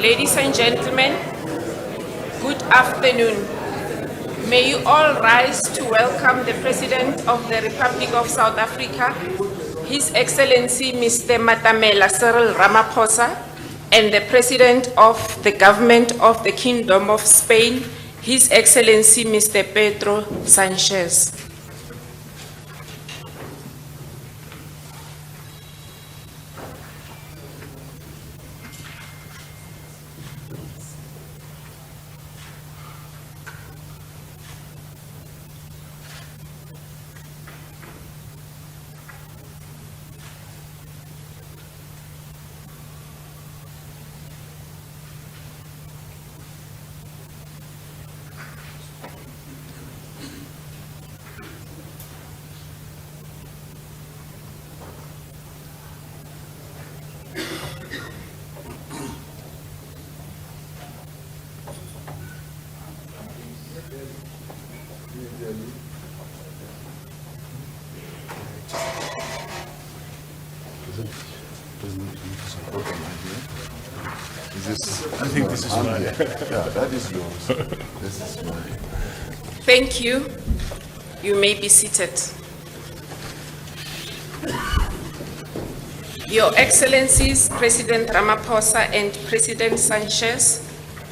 Ladies and gentlemen, good afternoon. May you all rise to welcome the President of the Republic of South Africa, His Excellency Mr. Matamela Cyril Ramaphosa, and the President of the Government of the Kingdom of Spain, His Excellency Mr. Pedro Sánchez. I think this is mine. Yeah, that is yours. This is mine. Thank you. You may be seated. Your Excellencies, President Ramaphosa and President Sánchez,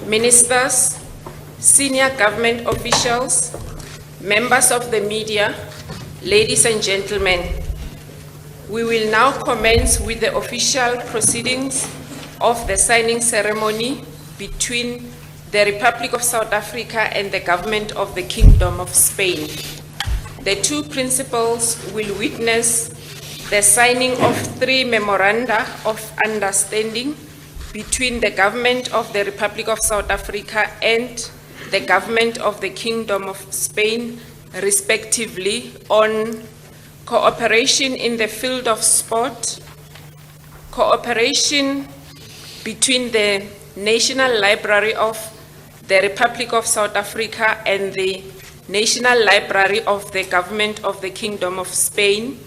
ministers, senior government officials, members of the media, ladies and gentlemen, we will now commence with the official proceedings of the signing ceremony between the Republic of South Africa and the Government of the Kingdom of Spain. The two principals will witness the signing of 3 memoranda of understanding between the Government of the Republic of South Africa and the Government of the Kingdom of Spain, respectively, on cooperation in the field of sport, cooperation between the National Library of the Republic of South Africa and the National Library of the Government of the Kingdom of Spain,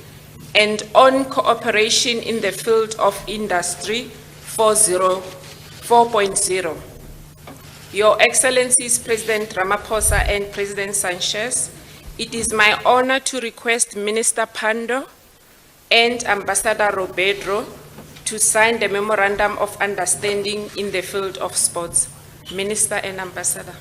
and on cooperation in the field of industry 4.0. Your Excellencies, President Ramaphosa and President Sánchez, it is my honor to request Minister Pando and Ambassador Robedro to sign the Memorandum of Understanding in the field of sports. Minister and Ambassador.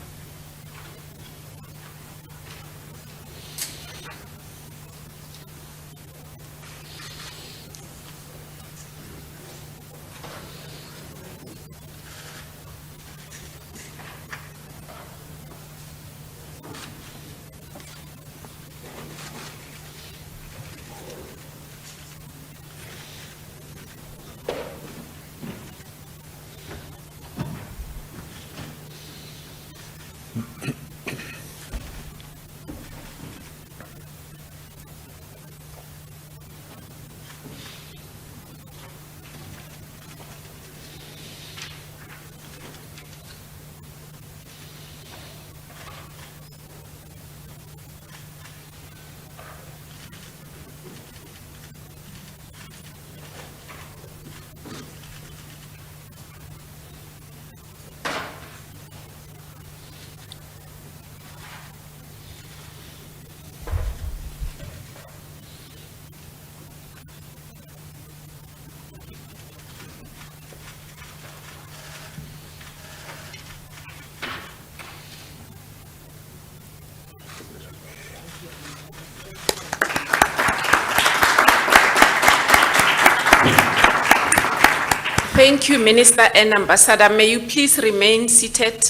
Thank you, Minister and Ambassador. May you please remain seated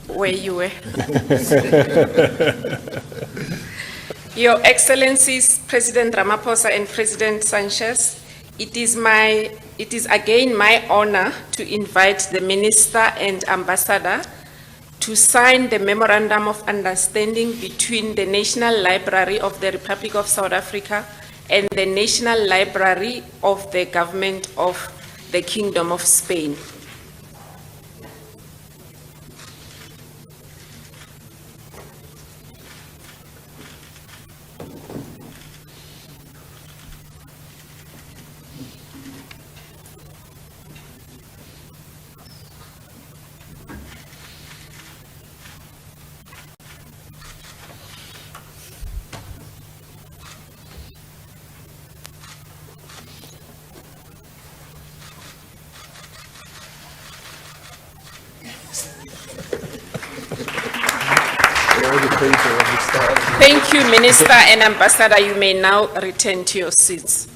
where you were. Your Excellencies, President Ramaphosa and President Sanchez, it is again my honor to invite the Minister and Ambassador to sign the Memorandum of Understanding between the National Library of the Republic of South Africa and the National Library of the Government of the Kingdom of Spain. Thank you, Minister and Ambassador. You may now return to your seats.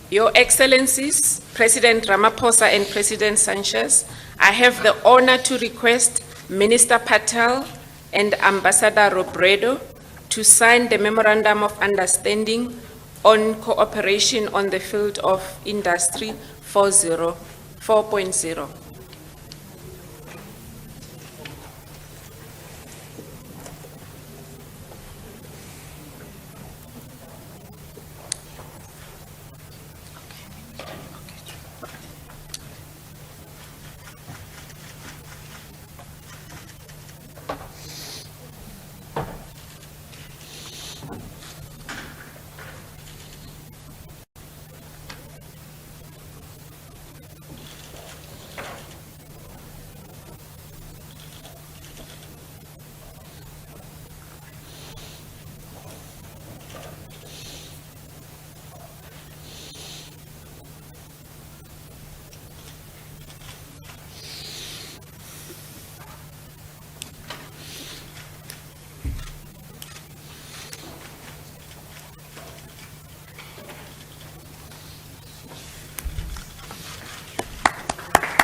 Your Excellencies, President Ramaphosa and President Sanchez, I have the honor to request Minister Patel and Ambassador Robredo to sign the Memorandum of Understanding on Cooperation on the Field of Industry 4.0.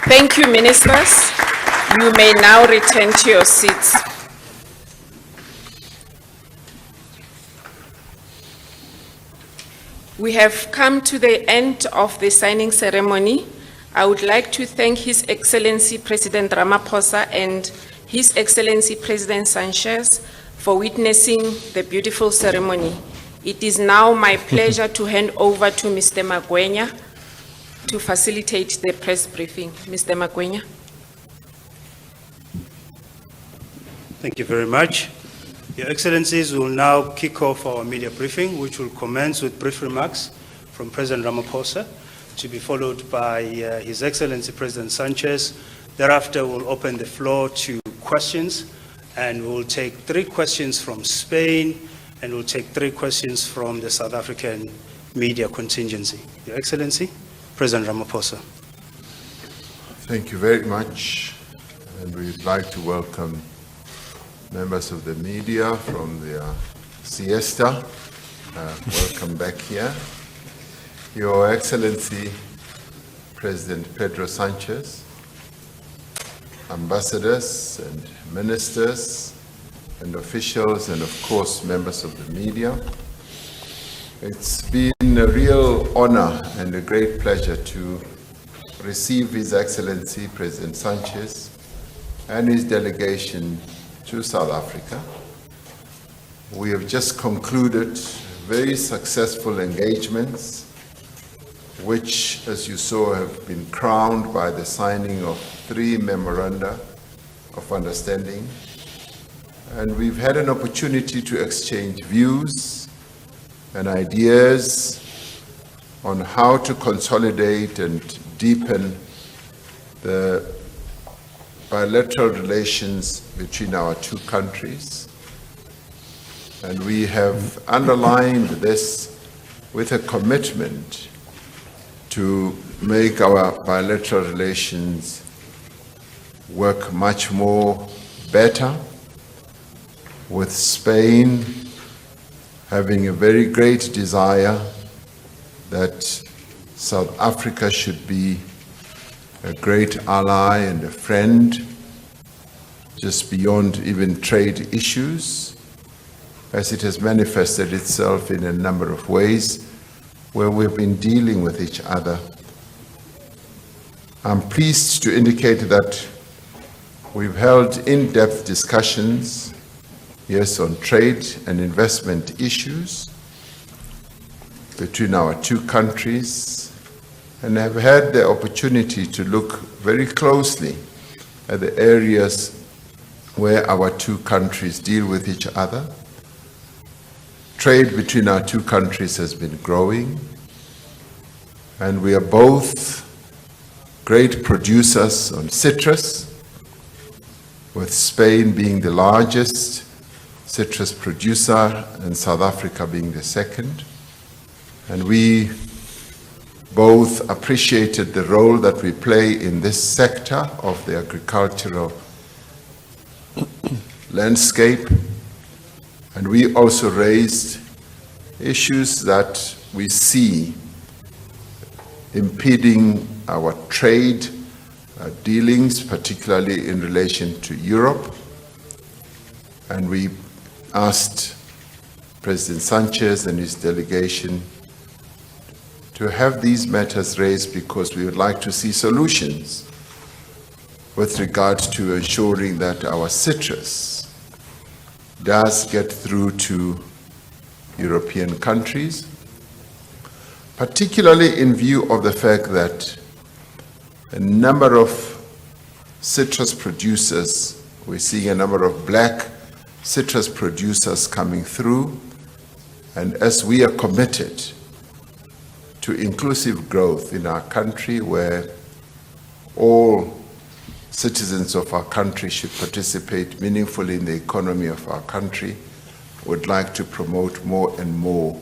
Thank you, Ministers. You may now return to your seats. We have come to the end of the signing ceremony. I would like to thank His Excellency President Ramaphosa and His Excellency President Sanchez for witnessing the beautiful ceremony. It is now my pleasure to hand over to Mr. Magwenya to facilitate the press briefing. Mr. Magwenya. Thank you very much. Your Excellencies, we will now kick off our media briefing, which will commence with brief remarks from President Ramaphosa, to be followed by His Excellency President Sanchez. Thereafter, we'll open the floor to questions, and we'll take 3 questions from Spain, and we'll take 3 questions from the South African media contingency. Your Excellency, President Ramaphosa. Thank you very much, and we'd like to welcome members of the media from their siesta. Welcome back here. Your Excellency, President Pedro Sánchez, ambassadors and ministers and officials, and of course members of the media. It's been a real honor and a great pleasure to receive His Excellency President Sanchez and his delegation to South Africa. We have just concluded very successful engagements, which, as you saw, have been crowned by the signing of 3 memoranda of understanding. And we've had an opportunity to exchange views and ideas on how to consolidate and deepen the bilateral relations between our 2 countries. And we have underlined this with a commitment to make our bilateral relations work much more better, with Spain having a very great desire that South Africa should be a great ally and a friend, just beyond even trade issues, as it has manifested itself in a number of ways where we've been dealing with each other. I'm pleased to indicate that we've held in-depth discussions, yes, on trade and investment issues between our two countries, and have had the opportunity to look very closely at the areas where our two countries deal with each other. Trade between our two countries has been growing, and we are both great producers on citrus, with Spain being the largest citrus producer and South Africa being the second. And we both appreciated the role that we play in this sector of the agricultural landscape. And we also raised issues that we see impeding our trade dealings, particularly in relation to Europe. And we asked President Sanchez and his delegation to have these matters raised because we would like to see solutions with regard to ensuring that our citrus does get through to European countries, particularly in view of the fact that a number of citrus producers, we're seeing a number of black citrus producers coming through, and as we are committed to inclusive growth in our country where all citizens of our country should participate meaningfully in the economy of our country, would like to promote more and more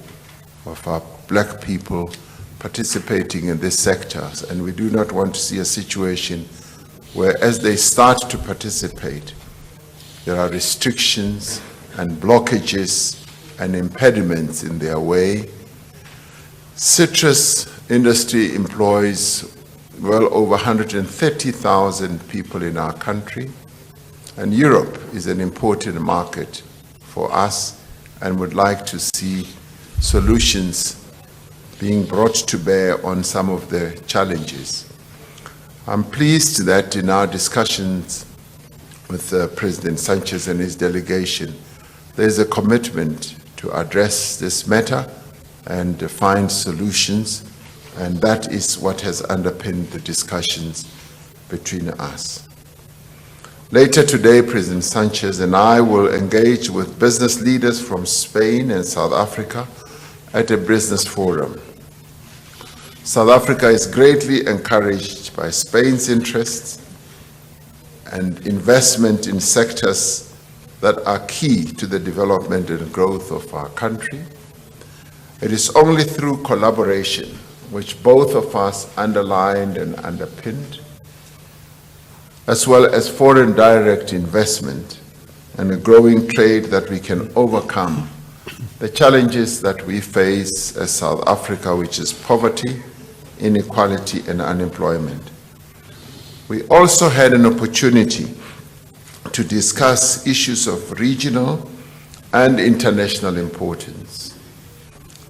of our black people participating in these sectors. And we do not want to see a situation where as they start to participate, there are restrictions and blockages and impediments in their way. Citrus industry employs well over 130,000 people in our country, and Europe is an important market for us and would like to see solutions being brought to bear on some of the challenges. I'm pleased that in our discussions with President Sanchez and his delegation, there's a commitment to address this matter and find solutions, and that is what has underpinned the discussions between us. Later today, President Sanchez and I will engage with business leaders from Spain and South Africa at a business forum. South Africa is greatly encouraged by Spain's interests and investment in sectors that are key to the development and growth of our country. It is only through collaboration, which both of us underlined and underpinned, as well as foreign direct investment and a growing trade, that we can overcome the challenges that we face as South Africa, which is poverty, inequality, and unemployment. We also had an opportunity to discuss issues of regional and international importance.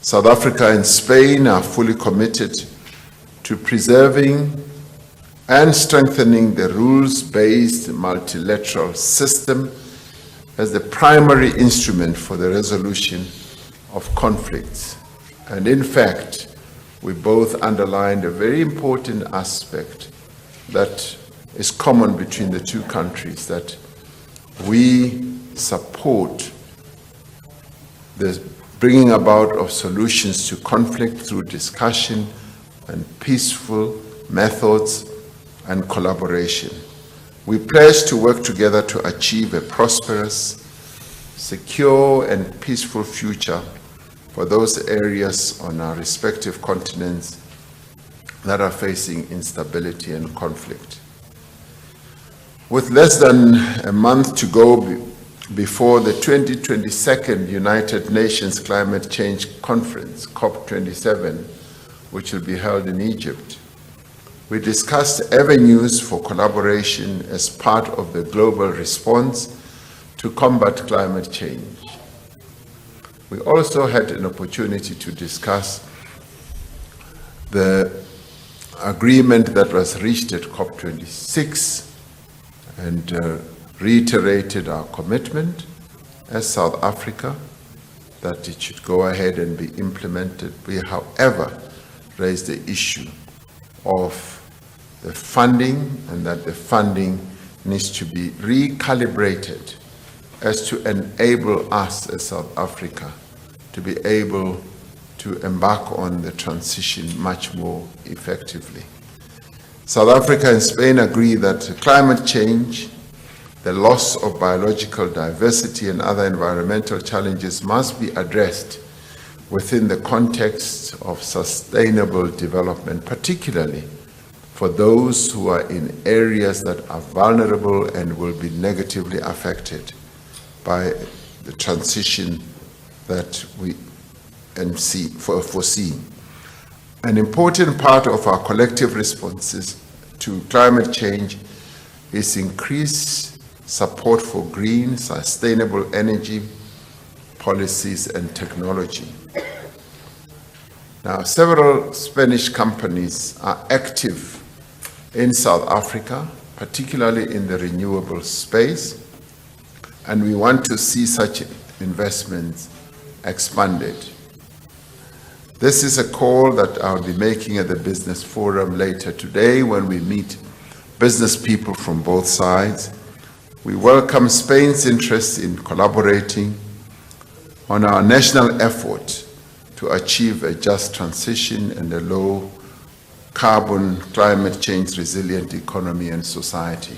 South Africa and Spain are fully committed to preserving and strengthening the rules-based multilateral system as the primary instrument for the resolution of conflicts. And in fact, we both underlined a very important aspect that is common between the two countries, that we support the bringing about of solutions to conflict through discussion and peaceful methods and collaboration. We pledge to work together to achieve a prosperous, secure, and peaceful future for those areas on our respective continents that are facing instability and conflict. With less than a month to go before the 2022 United Nations Climate Change Conference, COP27, which will be held in Egypt. We discussed avenues for collaboration as part of the global response to combat climate change. We also had an opportunity to discuss the agreement that was reached at COP26 and reiterated our commitment as South Africa that it should go ahead and be implemented. We, however, raised the issue of the funding and that the funding needs to be recalibrated as to enable us as South Africa to be able to embark on the transition much more effectively. South Africa and Spain agree that climate change, the loss of biological diversity and other environmental challenges must be addressed within the context of sustainable development, particularly for those who are in areas that are vulnerable and will be negatively affected by the transition that we foresee. An important part of our collective responses to climate change is increased support for green, sustainable energy policies and technology. Now, several Spanish companies are active in South Africa, particularly in the renewable space, and we want to see such investments expanded. This is a call that I'll be making at the Business Forum later today when we meet business people from both sides. We welcome Spain's interest in collaborating on our national effort to achieve a just transition and a low carbon, climate change resilient economy and society.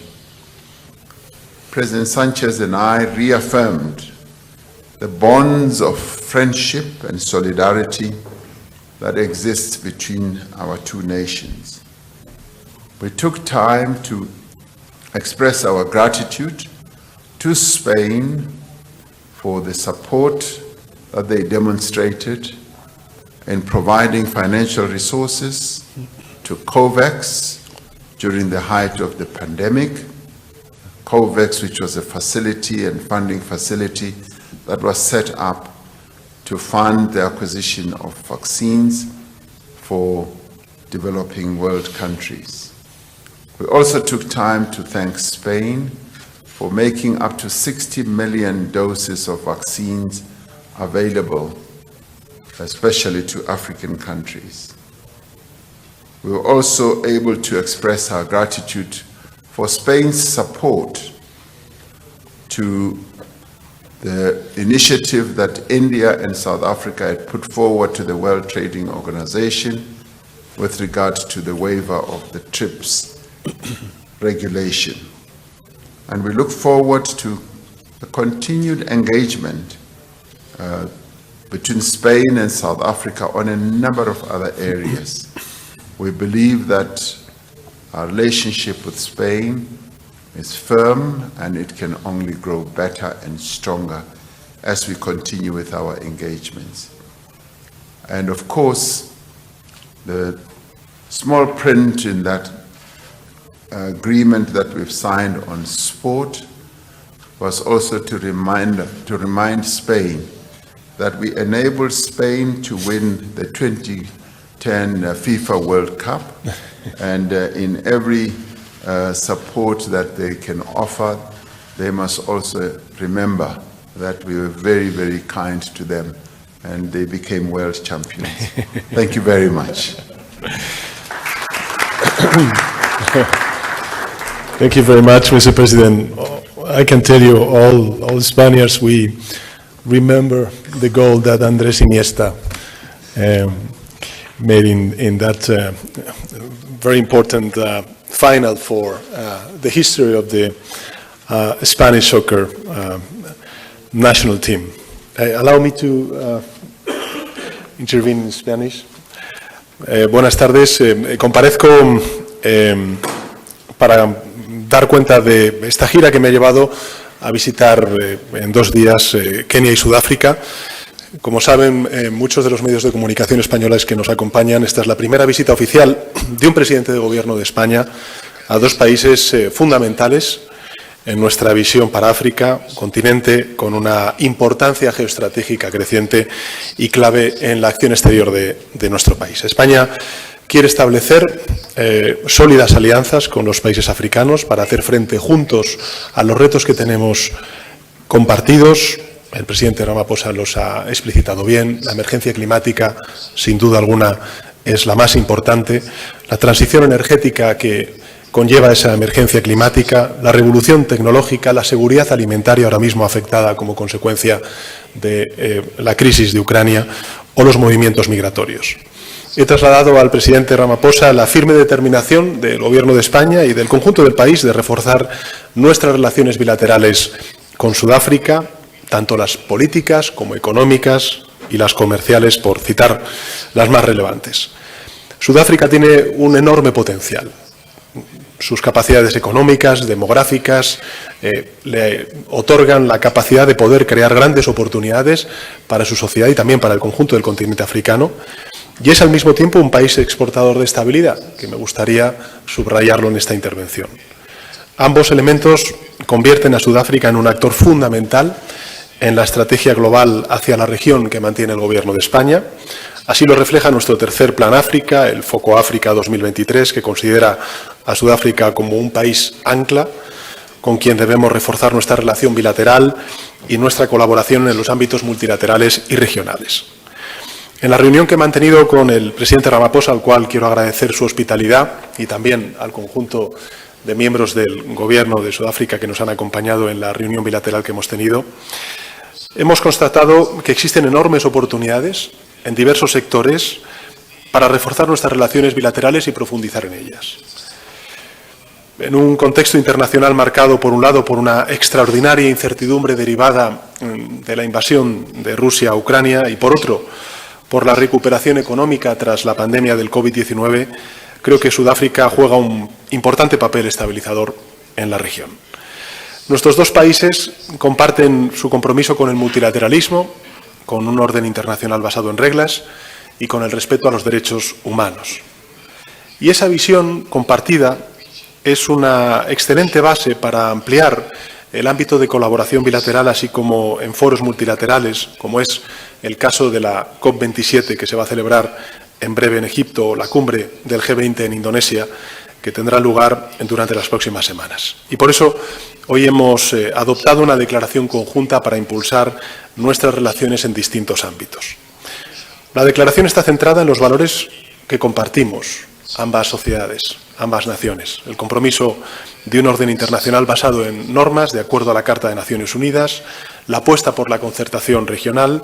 President Sanchez and I reaffirmed the bonds of friendship and solidarity that exists between our two nations. We took time to express our gratitude to Spain for the support that they demonstrated in providing financial resources to COVAX during the height of the pandemic. COVAX, which was a facility and funding facility that was set up to fund the acquisition of vaccines for developing world countries. We also took time to thank Spain for making up to 60 million doses of vaccines available, especially to African countries. We were also able to express our gratitude for Spain's support to the initiative that India and South Africa had put forward to the World Trading Organization with regard to the waiver of the TRIPS regulation. And we look forward to a continued engagement between Spain and South Africa on a number of other areas. We believe that our relationship with Spain is firm and it can only grow better and stronger as we continue with our engagements. And of course, the small print in that agreement that we've signed on sport was also to remind Spain that we enabled Spain to win the 2010 FIFA World Cup, and in every support that they can offer, they must also remember that we were very, very kind to them, and they became world champions. Thank you very much. Thank you very much, Mr. President. I can tell you, all Spaniards, we remember the goal that Andrés Iniesta made in that very important final for the history of the Spanish soccer national team. Allow me to intervene in Spanish. Buenas tardes. Comparezco para dar cuenta de esta gira que me ha llevado a visitar en 2 días Kenia y Sudáfrica. Como saben muchos de los medios de comunicación españoles que nos acompañan, esta es la primera visita oficial de un presidente de Gobierno de España a dos países fundamentales en nuestra visión para África, un continente con una importancia geoestratégica creciente y clave en la acción exterior de nuestro país. España quiere establecer sólidas alianzas con los países africanos para hacer frente juntos a los retos que tenemos compartidos. El presidente Ramaphosa los ha explicitado bien. La emergencia climática, sin duda alguna, es la más importante. La transición energética que conlleva esa emergencia climática, la revolución tecnológica, la seguridad alimentaria ahora mismo afectada como consecuencia de la crisis de Ucrania o los movimientos migratorios. He trasladado al presidente Ramaphosa la firme determinación del Gobierno de España y del conjunto del país de reforzar nuestras relaciones bilaterales con Sudáfrica, tanto las políticas como económicas y las comerciales, por citar las más relevantes. Sudáfrica tiene un enorme potencial. Sus capacidades económicas, demográficas, le otorgan la capacidad de poder crear grandes oportunidades para su sociedad y también para el conjunto del continente africano. Y es al mismo tiempo un país exportador de estabilidad, que me gustaría subrayarlo en esta intervención. Ambos elementos convierten a Sudáfrica en un actor fundamental en la estrategia global hacia la región que mantiene el Gobierno de España. Así lo refleja nuestro tercer Plan África, el Foco África 2023, que considera a Sudáfrica como un país ancla con quien debemos reforzar nuestra relación bilateral y nuestra colaboración en los ámbitos multilaterales y regionales. En la reunión que he mantenido con el presidente Ramaphosa, al cual quiero agradecer su hospitalidad, y también al conjunto de miembros del Gobierno de Sudáfrica que nos han acompañado en la reunión bilateral que hemos tenido, hemos constatado que existen enormes oportunidades en diversos sectores para reforzar nuestras relaciones bilaterales y profundizar en ellas. En un contexto internacional marcado, por un lado, por una extraordinaria incertidumbre derivada de la invasión de Rusia a Ucrania y, por otro, por la recuperación económica tras la pandemia del COVID-19, creo que Sudáfrica juega un importante papel estabilizador en la región. Nuestros dos países comparten su compromiso con el multilateralismo, con un orden internacional basado en reglas y con el respeto a los derechos humanos. Y esa visión compartida es una excelente base para ampliar el ámbito de colaboración bilateral, así como en foros multilaterales, como es el caso de la COP27, que se va a celebrar en breve en Egipto, o la cumbre del G20 en Indonesia, que tendrá lugar durante las próximas semanas. Y por eso hoy hemos adoptado una declaración conjunta para impulsar nuestras relaciones en distintos ámbitos. La declaración está centrada en los valores que compartimos ambas sociedades, ambas naciones. El compromiso de un orden internacional basado en normas de acuerdo a la Carta de Naciones Unidas, la apuesta por la concertación regional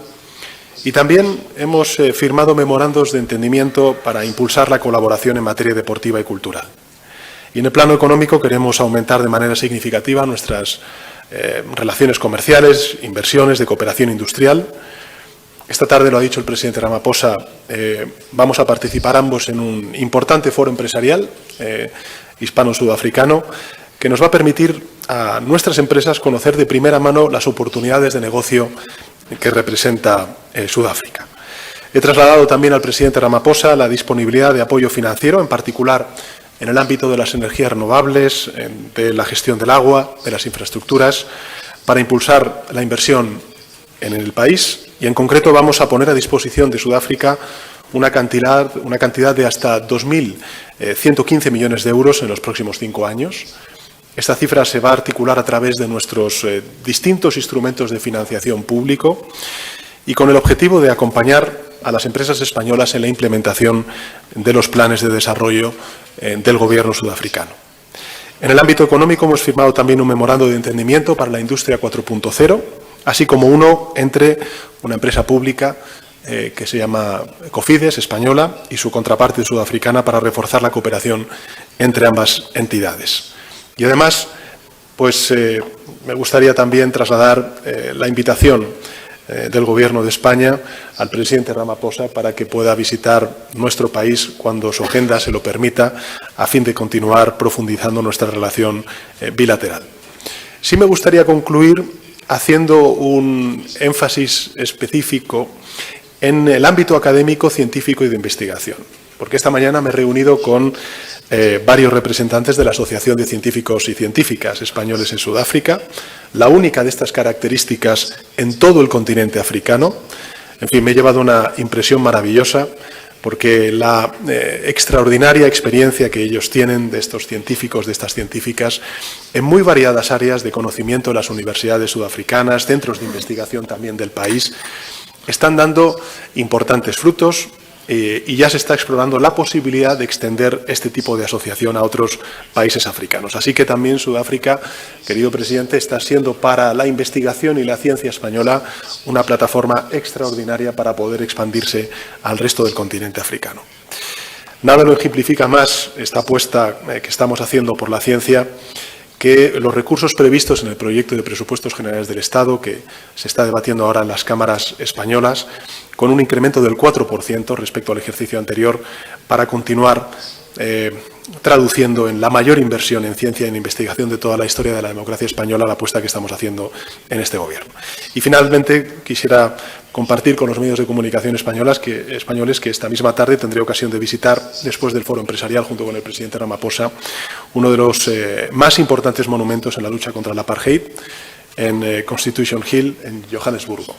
y también hemos firmado memorandos de entendimiento para impulsar la colaboración en materia deportiva y cultural. Y en el plano económico queremos aumentar de manera significativa nuestras relaciones comerciales, inversiones de cooperación industrial. Esta tarde, lo ha dicho el presidente Ramaphosa, vamos a participar ambos en un importante foro empresarial hispano-sudafricano que nos va a permitir a nuestras empresas conocer de primera mano las oportunidades de negocio que representa Sudáfrica. He trasladado también al presidente Ramaphosa la disponibilidad de apoyo financiero, en particular en el ámbito de las energías renovables, de la gestión del agua, de las infraestructuras, para impulsar la inversión en el país y, en concreto, vamos a poner a disposición de Sudáfrica una cantidad de hasta 2.115 millones de euros en los próximos 5 años. Esta cifra se va a articular a través de nuestros distintos instrumentos de financiación público y con el objetivo de acompañar a las empresas españolas en la implementación de los planes de desarrollo del Gobierno sudafricano. En el ámbito económico hemos firmado también un memorando de entendimiento para la industria 4.0, así como uno entre una empresa pública que se llama Cofides, española, y su contraparte sudafricana para reforzar la cooperación entre ambas entidades. Y además, pues me gustaría también trasladar la invitación del Gobierno de España al presidente Ramaphosa para que pueda visitar nuestro país cuando su agenda se lo permita, a fin de continuar profundizando nuestra relación bilateral. Sí me gustaría concluir haciendo un énfasis específico en el ámbito académico, científico y de investigación. Porque esta mañana me he reunido con varios representantes de la Asociación de Científicos y Científicas Españoles en Sudáfrica, la única de estas características en todo el continente africano. En fin, me he llevado una impresión maravillosa porque la extraordinaria experiencia que ellos tienen de estos científicos, de estas científicas, en muy variadas áreas de conocimiento de las universidades sudafricanas, centros de investigación también del país, están dando importantes frutos y ya se está explorando la posibilidad de extender este tipo de asociación a otros países africanos. Así que también Sudáfrica, querido presidente, está siendo para la investigación y la ciencia española una plataforma extraordinaria para poder expandirse al resto del continente africano. Nada lo ejemplifica más esta apuesta que estamos haciendo por la ciencia que los recursos previstos en el proyecto de presupuestos generales del Estado, que se está debatiendo ahora en las cámaras españolas, con un incremento del 4% respecto al ejercicio anterior, para continuar traduciendo en la mayor inversión en ciencia y en investigación de toda la historia de la democracia española la apuesta que estamos haciendo en este Gobierno. Y finalmente quisiera compartir con los medios de comunicación españoles que esta misma tarde tendré ocasión de visitar, después del foro empresarial junto con el presidente Ramaphosa, uno de los más importantes monumentos en la lucha contra el apartheid en Constitution Hill, en Johannesburgo.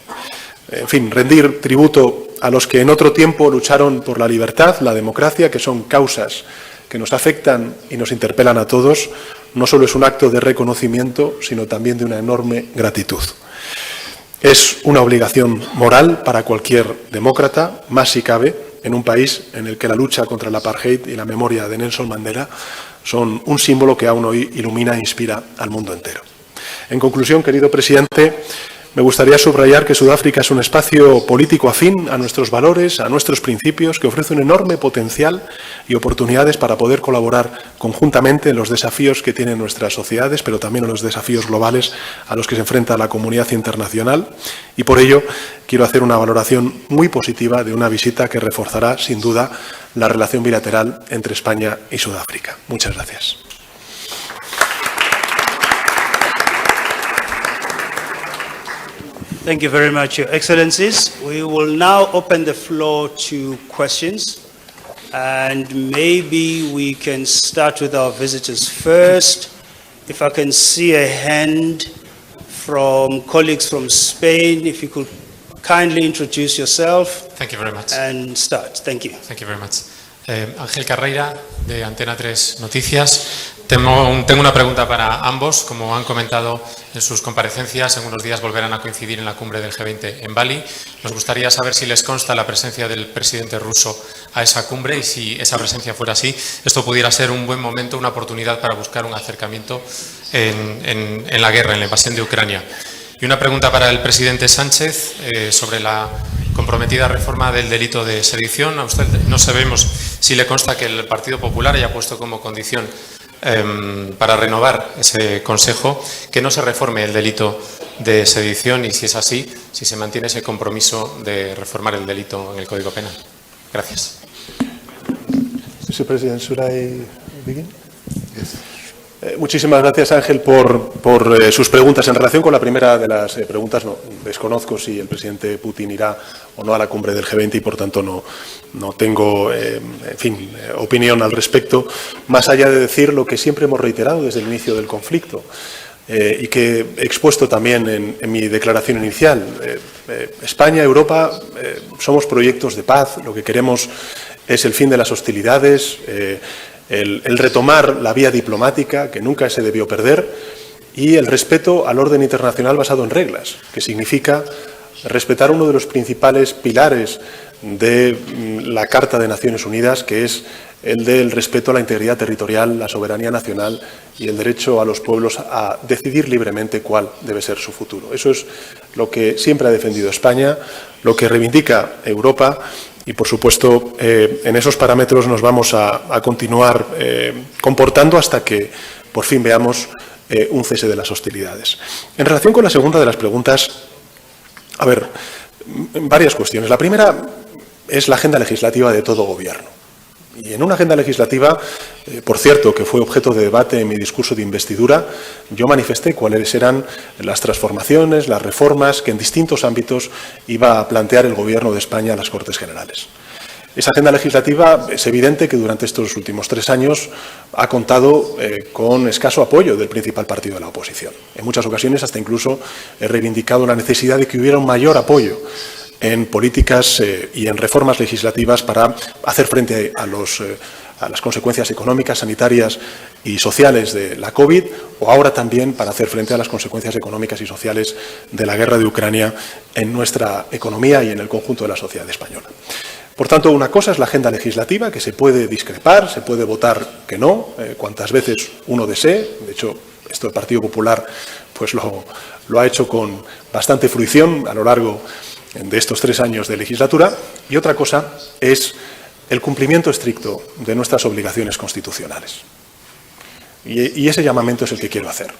En fin, rendir tributo a los que en otro tiempo lucharon por la libertad, la democracia, que son causas que nos afectan y nos interpelan a todos, no solo es un acto de reconocimiento, sino también de una enorme gratitud. Es una obligación moral para cualquier demócrata, más si cabe, en un país en el que la lucha contra el apartheid y la memoria de Nelson Mandela son un símbolo que aún hoy ilumina e inspira al mundo entero. En conclusión, querido presidente, me gustaría subrayar que Sudáfrica es un espacio político afín a nuestros valores, a nuestros principios, que ofrece un enorme potencial y oportunidades para poder colaborar conjuntamente en los desafíos que tienen nuestras sociedades, pero también en los desafíos globales a los que se enfrenta la comunidad internacional. Y por ello quiero hacer una valoración muy positiva de una visita que reforzará, sin duda, la relación bilateral entre España y Sudáfrica. Muchas gracias. Thank you very much, Your Excellencies. We will now open the floor to questions. And maybe we can start with our visitors first. If I can see a hand from colleagues from Spain, if you could kindly introduce yourself. Thank you very much. And start. Thank you. Thank you very much. Ángel Carreira, de Antena 3 Noticias. Tengo una pregunta para ambos. Como han comentado en sus comparecencias, en unos días volverán a coincidir en la cumbre del G20 en Bali. Nos gustaría saber si les consta la presencia del presidente ruso a esa cumbre y si esa presencia fuera así, esto pudiera ser un buen momento, una oportunidad para buscar un acercamiento en la guerra, en la invasión de Ucrania. Y una pregunta para el presidente Sánchez sobre la comprometida reforma del delito de sedición. A usted no sabemos si le consta que el Partido Popular haya puesto como condición para renovar ese Consejo que no se reforme el delito de sedición y, si es así, si se mantiene ese compromiso de reformar el delito en el Código Penal. Gracias. Mr. President, should I begin? Yes. Muchísimas gracias, Ángel, por sus preguntas. En relación con la primera de las preguntas, no, desconozco si el presidente Putin irá o no a la cumbre del G20 y, por tanto, no tengo, opinión al respecto, más allá de decir lo que siempre hemos reiterado desde el inicio del conflicto y que he expuesto también en mi declaración inicial. España, Europa, somos proyectos de paz. Lo que queremos es el fin de las hostilidades, el retomar la vía diplomática, que nunca se debió perder, y el respeto al orden internacional basado en reglas, que significa respetar uno de los principales pilares de la Carta de Naciones Unidas, que es el del respeto a la integridad territorial, la soberanía nacional y el derecho a los pueblos a decidir libremente cuál debe ser su futuro. Eso es lo que siempre ha defendido España, lo que reivindica Europa. Y, por supuesto, en esos parámetros nos vamos a continuar comportando hasta que, por fin, veamos un cese de las hostilidades. En relación con la segunda de las preguntas, a ver, varias cuestiones. La primera es la agenda legislativa de todo Gobierno. Y en una agenda legislativa, por cierto, que fue objeto de debate en mi discurso de investidura, yo manifesté cuáles eran las transformaciones, las reformas que en distintos ámbitos iba a plantear el Gobierno de España a las Cortes Generales. Esa agenda legislativa es evidente que durante estos últimos 3 años ha contado con escaso apoyo del principal partido de la oposición. En muchas ocasiones hasta incluso he reivindicado la necesidad de que hubiera un mayor apoyo en políticas y en reformas legislativas para hacer frente a las consecuencias económicas, sanitarias y sociales de la COVID, o ahora también para hacer frente a las consecuencias económicas y sociales de la guerra de Ucrania en nuestra economía y en el conjunto de la sociedad española. Por tanto, una cosa es la agenda legislativa, que se puede discrepar, se puede votar que no, cuantas veces uno desee. De hecho, esto el Partido Popular pues lo ha hecho con bastante fruición a lo largo de estos 3 años de legislatura. Y otra cosa es el cumplimiento estricto de nuestras obligaciones constitucionales. Y ese llamamiento es el que quiero hacer,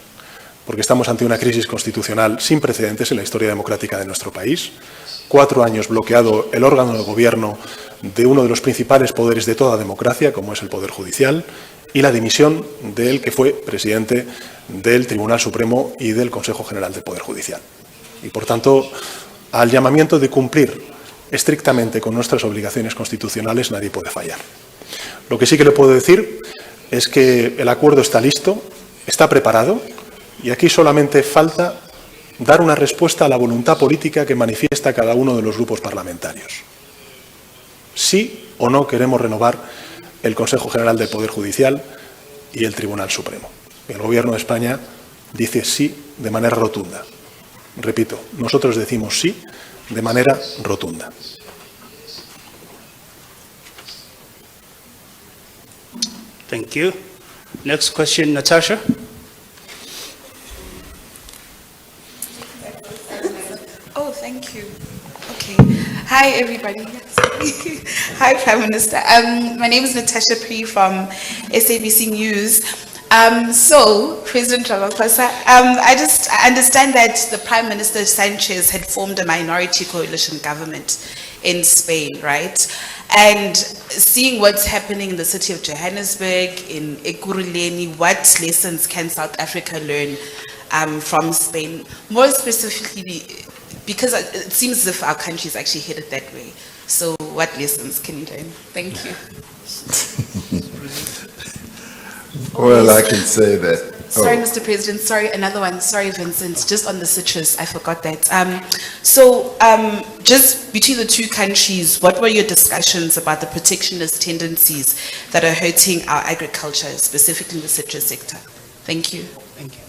porque estamos ante una crisis constitucional sin precedentes en la historia democrática de nuestro país. 4 años bloqueado el órgano de gobierno de uno de los principales poderes de toda democracia, como es el Poder Judicial, y la dimisión del que fue presidente del Tribunal Supremo y del Consejo General del Poder Judicial. Y, por tanto, al llamamiento de cumplir estrictamente con nuestras obligaciones constitucionales nadie puede fallar. Lo que sí que le puedo decir es que el acuerdo está listo, está preparado, y aquí solamente falta dar una respuesta a la voluntad política que manifiesta cada uno de los grupos parlamentarios. Sí o no queremos renovar el Consejo General del Poder Judicial y el Tribunal Supremo. El Gobierno de España dice sí de manera rotunda. Repito, nosotros decimos sí de manera rotunda. Thank you. Next question, Natasha. Oh, thank you. Okay. Hi, everybody. Hi, Prime Minister. My name is Natasha Pri from SABC News. So, President Ramaphosa, I understand that the Prime Minister Sanchez had formed a minority coalition government in Spain, right? And seeing what's happening in the city of Johannesburg, in Ekurhuleni, what lessons can South Africa learn from Spain? More specifically, because it seems as if our country is actually headed that way. So what lessons can you learn? Thank you. Well, I can say that. Sorry, Mr. President. Sorry, another one. Sorry, Vincent. Just on the citrus, I forgot that. Just between the 2 countries, what were your discussions about the protectionist tendencies that are hurting our agriculture, specifically the citrus sector? Thank you. Thank you.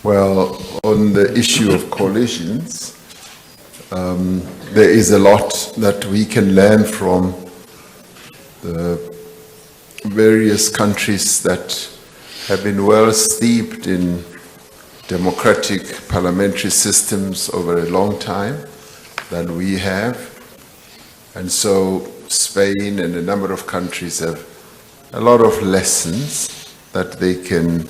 Well, on the issue of coalitions, there is a lot that we can learn from the various countries that have been well steeped in democratic parliamentary systems over a long time than we have. And so Spain and a number of countries have a lot of lessons that they can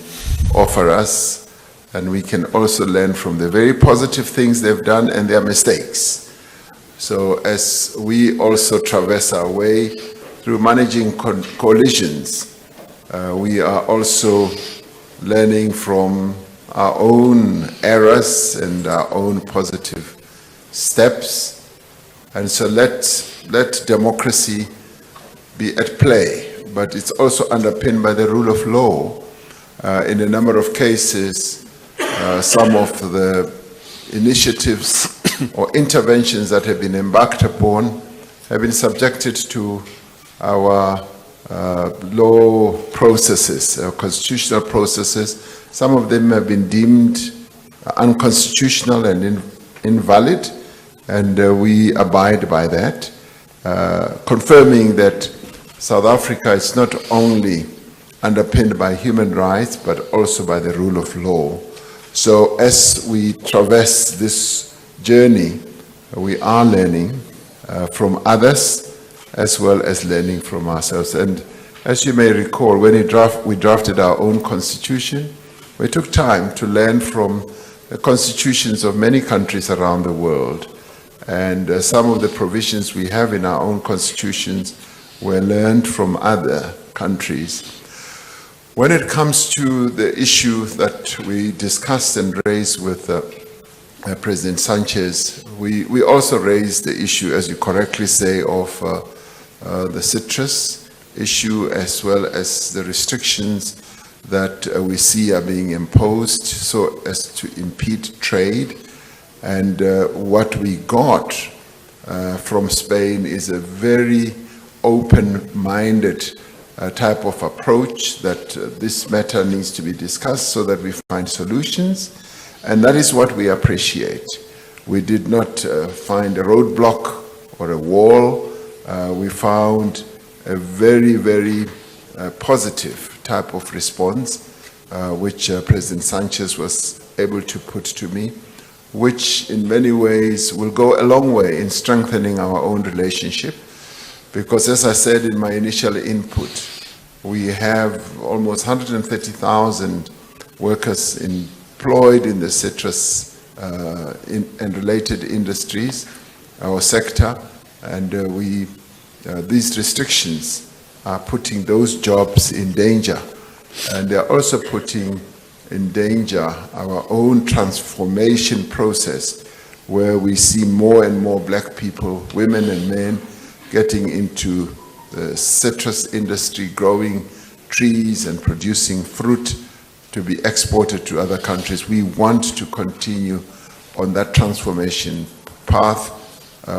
offer us, and we can also learn from the very positive things they've done and their mistakes. So as we also traverse our way through managing coalitions, we are also learning from our own errors and our own positive steps. And so let democracy be at play, but it's also underpinned by the rule of law. In a number of cases, some of the initiatives or interventions that have been embarked upon have been subjected to our law processes, constitutional processes. Some of them have been deemed unconstitutional and invalid, and we abide by that, confirming that South Africa is not only underpinned by human rights, but also by the rule of law. So as we traverse this journey, we are learning from others, as well as learning from ourselves. And as you may recall, when we drafted our own constitution, we took time to learn from the constitutions of many countries around the world. And some of the provisions we have in our own constitutions were learned from other countries. When it comes to the issue that we discussed and raised with President Sanchez, we also raised the issue, as you correctly say, of the citrus issue, as well as the restrictions that we see are being imposed so as to impede trade. And what we got from Spain is a very open-minded type of approach that this matter needs to be discussed so that we find solutions. And that is what we appreciate. We did not find a roadblock or a wall. We found a very, very positive type of response, which President Sanchez was able to put to me, which in many ways will go a long way in strengthening our own relationship. Because as I said in my initial input, we have almost 130,000 workers employed in the citrus and related industries, our sector, and these restrictions are putting those jobs in danger. And they're also putting in danger our own transformation process, where we see more and more black people, women and men, getting into the citrus industry, growing trees and producing fruit to be exported to other countries. We want to continue on that transformation path.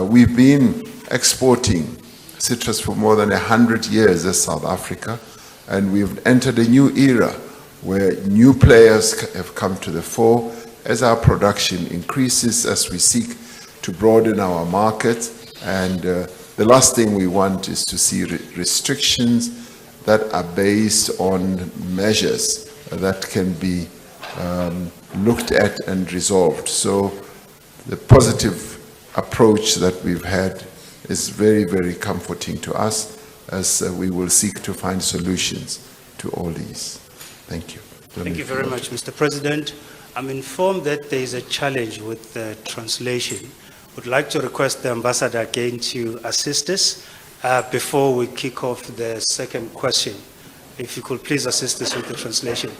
We've been exporting citrus for more than 100 years as South Africa, and we've entered a new era where new players have come to the fore as our production increases, as we seek to broaden our market. And the last thing we want is to see restrictions that are based on measures that can be looked at and resolved. So the positive approach that we've had is very, very comforting to us as we will seek to find solutions to all these. Thank you. Thank you very much, Mr. President. I'm informed that there is a challenge with the translation. Would like to request the ambassador again to assist us before we kick off the second question. If you could please assist us with the translation.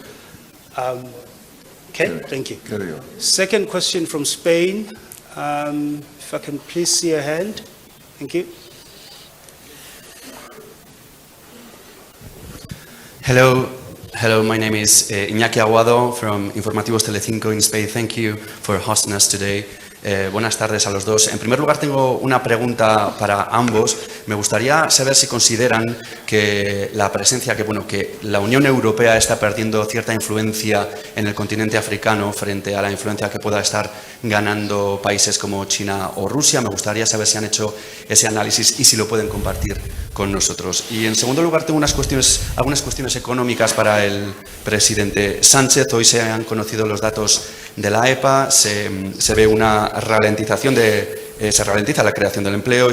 Okay, thank you. Carry on. Second question from Spain. If I can please see a hand. Thank you. Hello, my name is Iñaki Aguado from Informativos Telecinco in Spain. Thank you for hosting us today. Buenas tardes a los dos. En primer lugar, tengo una pregunta para ambos. Me gustaría saber si consideran que la presencia, que la Unión Europea está perdiendo cierta influencia en el continente africano frente a la influencia que pueda estar ganando países como China o Rusia. Me gustaría saber si han hecho ese análisis y si lo pueden compartir con nosotros. Y en segundo lugar, tengo algunas cuestiones económicas para el presidente Sánchez. Hoy se han conocido los datos de la EPA, se ve una ralentización se ralentiza la creación del empleo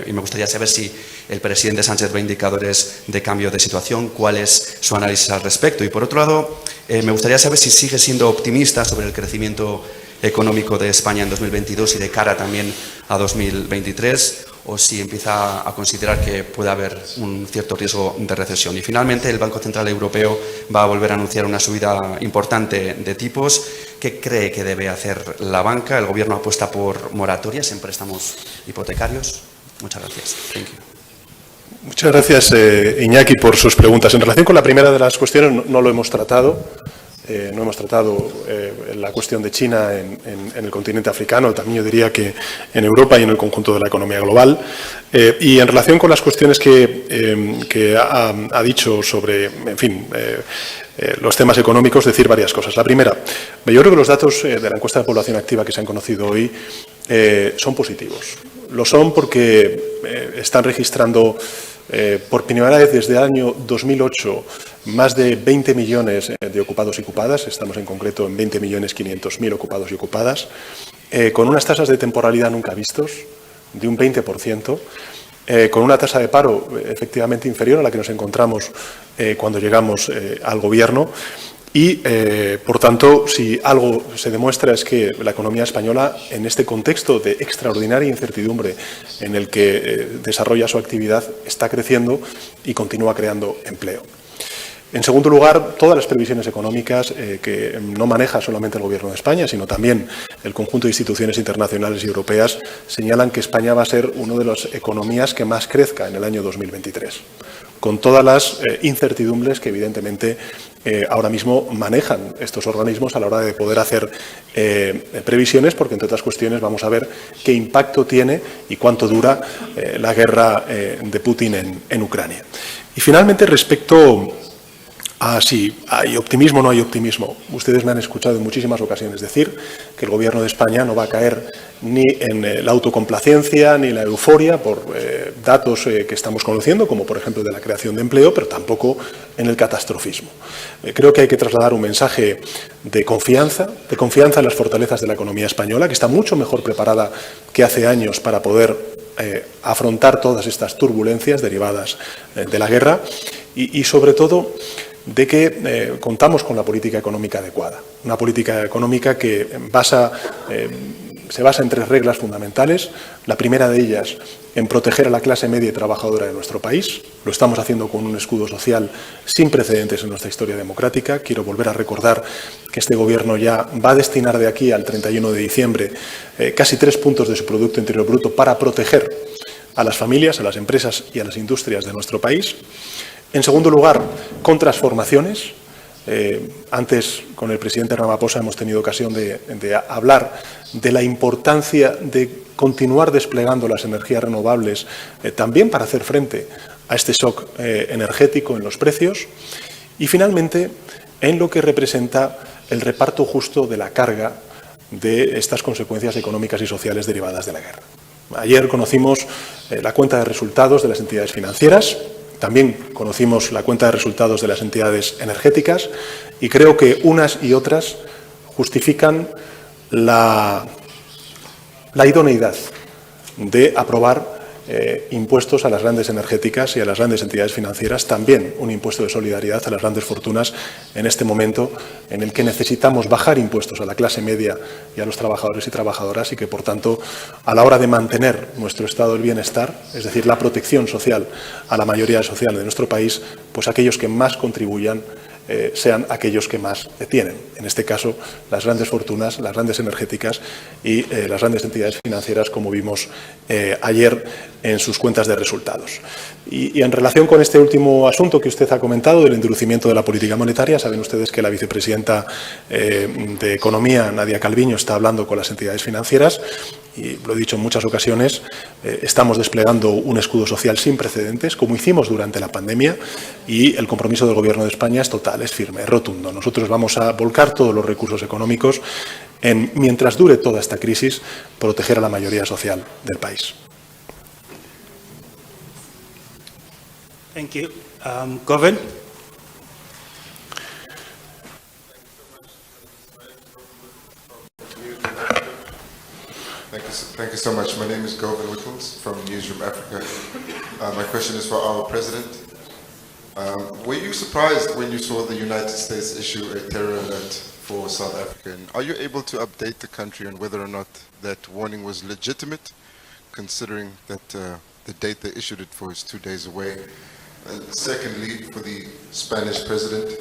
y me gustaría saber si el presidente Sánchez ve indicadores de cambio de situación, cuál es su análisis al respecto. Y por otro lado, me gustaría saber si sigue siendo optimista sobre el crecimiento económico de España en 2022 y de cara también a 2023, o si empieza a considerar que puede haber un cierto riesgo de recesión. Y finalmente, el Banco Central Europeo va a volver a anunciar una subida importante de tipos. ¿Qué cree que debe hacer la banca? ¿El Gobierno apuesta por moratorias en préstamos hipotecarios? Muchas gracias. Thank you. Muchas gracias, Iñaki, por sus preguntas. En relación con la primera de las cuestiones, no lo hemos tratado. No hemos tratado la cuestión de China en el continente africano, también yo diría que en Europa y en el conjunto de la economía global. Y en relación con las cuestiones que ha dicho sobre, en fin, los temas económicos, decir varias cosas. La primera, yo creo que los datos de la encuesta de población activa que se han conocido hoy son positivos. Lo son porque están registrando por primera vez desde el año 2008 más de 20 millones de ocupados y ocupadas, estamos en concreto en 20.500.000 ocupados y ocupadas, con unas tasas de temporalidad nunca vistos, de un 20%, con una tasa de paro efectivamente inferior a la que nos encontramos cuando llegamos al Gobierno, Y, por tanto, si algo se demuestra es que la economía española, en este contexto de extraordinaria incertidumbre en el que desarrolla su actividad, está creciendo y continúa creando empleo. En segundo lugar, todas las previsiones económicas que no maneja solamente el Gobierno de España, sino también el conjunto de instituciones internacionales y europeas, señalan que España va a ser una de las economías que más crezca en el año 2023, con todas las incertidumbres que evidentemente ahora mismo manejan estos organismos a la hora de poder hacer previsiones, porque entre otras cuestiones vamos a ver qué impacto tiene y cuánto dura la guerra de Putin en Ucrania. Y finalmente, respecto a si hay optimismo o no hay optimismo. Ustedes me han escuchado en muchísimas ocasiones decir que el Gobierno de España no va a caer ni en la autocomplacencia ni en la euforia por datos que estamos conociendo, como por ejemplo de la creación de empleo, pero tampoco en el catastrofismo. Creo que hay que trasladar un mensaje de confianza en las fortalezas de la economía española, que está mucho mejor preparada que hace años para poder afrontar todas estas turbulencias derivadas de la guerra y sobre todo de que contamos con la política económica adecuada. Una política económica que se basa en 3 reglas fundamentales. La primera de ellas, en proteger a la clase media y trabajadora de nuestro país. Lo estamos haciendo con un escudo social sin precedentes en nuestra historia democrática. Quiero volver a recordar que este Gobierno ya va a destinar de aquí al 31 de diciembre casi 3 puntos de su Producto Interior Bruto para proteger a las familias, a las empresas y a las industrias de nuestro país. En segundo lugar, con transformaciones. Antes, con el presidente Ramaphosa, hemos tenido ocasión de hablar de la importancia de continuar desplegando las energías renovables también para hacer frente a este shock energético en los precios. Y, finalmente, en lo que representa el reparto justo de la carga de estas consecuencias económicas y sociales derivadas de la guerra. Ayer conocimos la cuenta de resultados de las entidades financieras. También conocimos la cuenta de resultados de las entidades energéticas y creo que unas y otras justifican la idoneidad de aprobar impuestos a las grandes energéticas y a las grandes entidades financieras, también un impuesto de solidaridad a las grandes fortunas en este momento en el que necesitamos bajar impuestos a la clase media y a los trabajadores y trabajadoras y que, por tanto, a la hora de mantener nuestro estado del bienestar, es decir, la protección social a la mayoría social de nuestro país, pues aquellos que más contribuyan sean aquellos que más tienen. En este caso, las grandes fortunas, las grandes energéticas y las grandes entidades financieras, como vimos ayer en sus cuentas de resultados. Y en relación con este último asunto que usted ha comentado, del endurecimiento de la política monetaria, saben ustedes que la vicepresidenta de Economía, Nadia Calviño, está hablando con las entidades financieras y, lo he dicho en muchas ocasiones, estamos desplegando un escudo social sin precedentes, como hicimos durante la pandemia, y el compromiso del Gobierno de España es total, es firme, es rotundo. Nosotros vamos a volcar todos los recursos económicos en, mientras dure toda esta crisis, proteger a la mayoría social del país. Thank you. Govind? Thank you so much. My name is Govind Wickles from Newsroom Africa. My question is for our president. Were you surprised when you saw the United States issue a terror alert for South Africa? And are you able to update the country on whether or not that warning was legitimate, considering that the date they issued it for is 2 days away? And secondly, for the Spanish president,